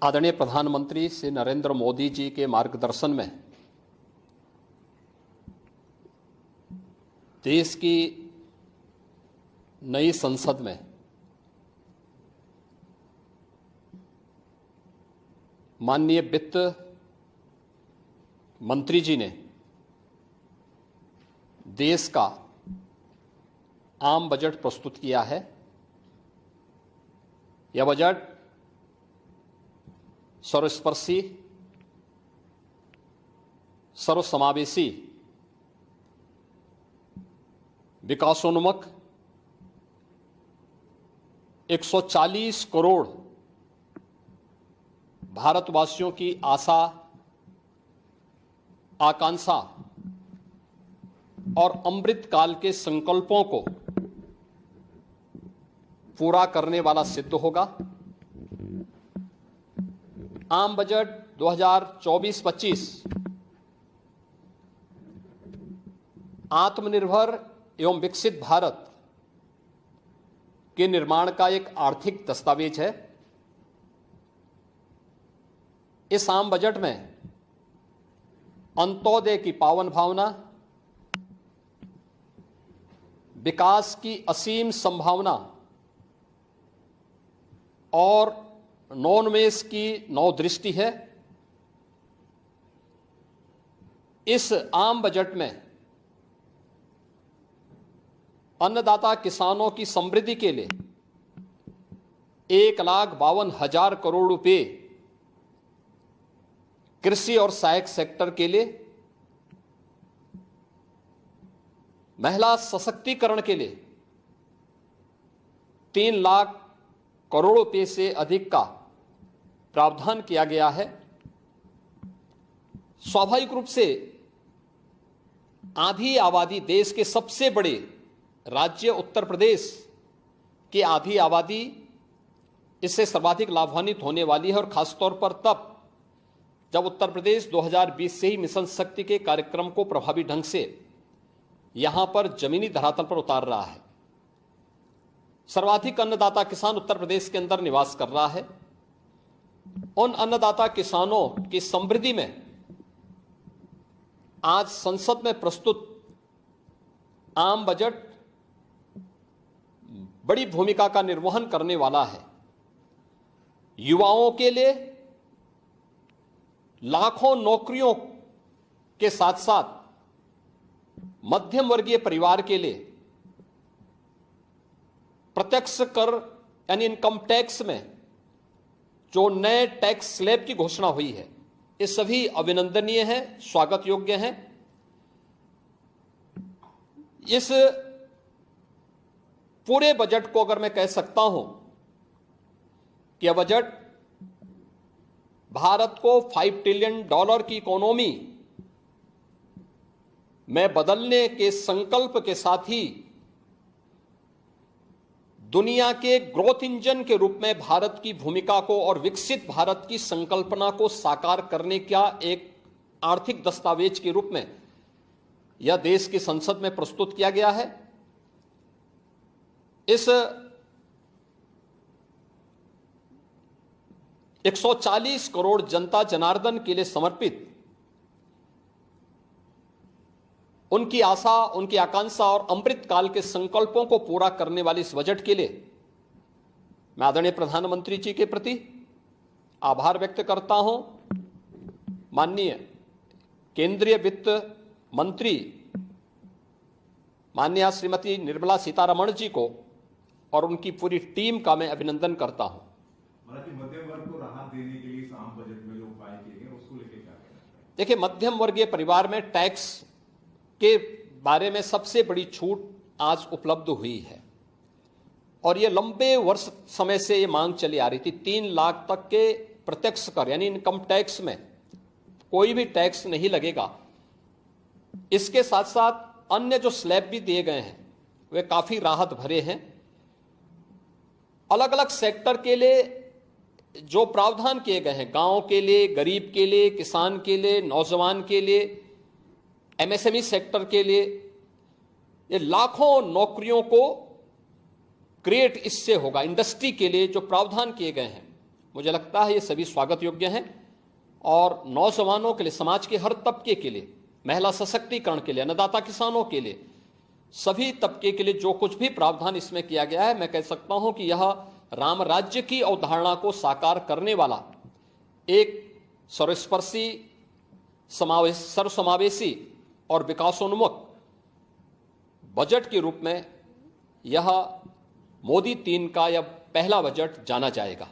आदरणीय प्रधानमंत्री श्री नरेंद्र मोदी जी के मार्गदर्शन में देश की नई संसद में माननीय वित्त मंत्री जी ने देश का आम बजट प्रस्तुत किया है। यह बजट सर्वस्पर्शी, सर्वसमावेशी, विकासोन्मुख 140 करोड़ भारतवासियों की आशा, आकांक्षा और अमृत काल के संकल्पों को पूरा करने वाला सिद्ध होगा। आम बजट 2024-25 आत्मनिर्भर एवं विकसित भारत के निर्माण का एक आर्थिक दस्तावेज है। इस आम बजट में अंत्योदय की पावन भावना, विकास की असीम संभावना और नवोन्मेष की नवदृष्टि है। इस आम बजट में अन्नदाता किसानों की समृद्धि के लिए 1,52,000 करोड़ रुपए, कृषि और सहायक सेक्टर के लिए, महिला सशक्तिकरण के लिए 3 लाख करोड़ रुपए से अधिक का प्रावधान किया गया है। स्वाभाविक रूप से आधी आबादी, देश के सबसे बड़े राज्य उत्तर प्रदेश की आधी आबादी इससे सर्वाधिक लाभान्वित होने वाली है, और खासतौर पर तब जब उत्तर प्रदेश 2020 से ही मिशन शक्ति के कार्यक्रम को प्रभावी ढंग से यहां पर जमीनी धरातल पर उतार रहा है। सर्वाधिक अन्नदाता किसान उत्तर प्रदेश के अंदर निवास कर रहा है। उन अन्नदाता किसानों की समृद्धि में आज संसद में प्रस्तुत आम बजट बड़ी भूमिका का निर्वहन करने वाला है। युवाओं के लिए लाखों नौकरियों के साथ साथ मध्यम वर्गीय परिवार के लिए प्रत्यक्ष कर यानी इनकम टैक्स में जो नए टैक्स स्लैब की घोषणा हुई है, ये सभी अभिनंदनीय है, स्वागत योग्य हैं। इस पूरे बजट को अगर मैं कह सकता हूं कि यह बजट भारत को $5 ट्रिलियन की इकोनॉमी में बदलने के संकल्प के साथ ही दुनिया के ग्रोथ इंजन के रूप में भारत की भूमिका को और विकसित भारत की संकल्पना को साकार करने का एक आर्थिक दस्तावेज के रूप में यह देश की संसद में प्रस्तुत किया गया है। इस 140 करोड़ जनता जनार्दन के लिए समर्पित उनकी आशा, उनकी आकांक्षा और अमृत काल के संकल्पों को पूरा करने वाले इस बजट के लिए मैं आदरणीय प्रधानमंत्री जी के प्रति आभार व्यक्त करता हूं। माननीय केंद्रीय वित्त मंत्री माननीय श्रीमती निर्मला सीतारमण जी को और उनकी पूरी टीम का मैं अभिनंदन करता हूं। मध्यम वर्ग को राहत देने के लिए इस आम बजट में जो उपाय किए गए उसको लेकर क्या कहना है? देखिए, मध्यम वर्गीय परिवार में टैक्स के बारे में सबसे बड़ी छूट आज उपलब्ध हुई है, और यह लंबे वर्ष समय से यह मांग चली आ रही थी। 3 लाख तक के प्रत्यक्ष कर यानी इनकम टैक्स में कोई भी टैक्स नहीं लगेगा। इसके साथ साथ अन्य जो स्लैब भी दिए गए हैं वे काफी राहत भरे हैं। अलग अलग सेक्टर के लिए जो प्रावधान किए गए हैं, गांव के लिए, गरीब के लिए, किसान के लिए, नौजवान के लिए, एमएसएमई सेक्टर के लिए, ये लाखों नौकरियों को क्रिएट इससे होगा। इंडस्ट्री के लिए जो प्रावधान किए गए हैं मुझे लगता है ये सभी स्वागत योग्य हैं और नौजवानों के लिए, समाज के हर तबके के लिए, महिला सशक्तिकरण के लिए, अन्नदाता किसानों के लिए, सभी तबके के लिए जो कुछ भी प्रावधान इसमें किया गया है, मैं कह सकता हूं कि यह राम राज्य की अवधारणा को साकार करने वाला एक सर्वस्पर्शी, सर्वसमावेशी और विकासोन्मुख बजट के रूप में यह मोदी 3 का यह पहला बजट जाना जाएगा।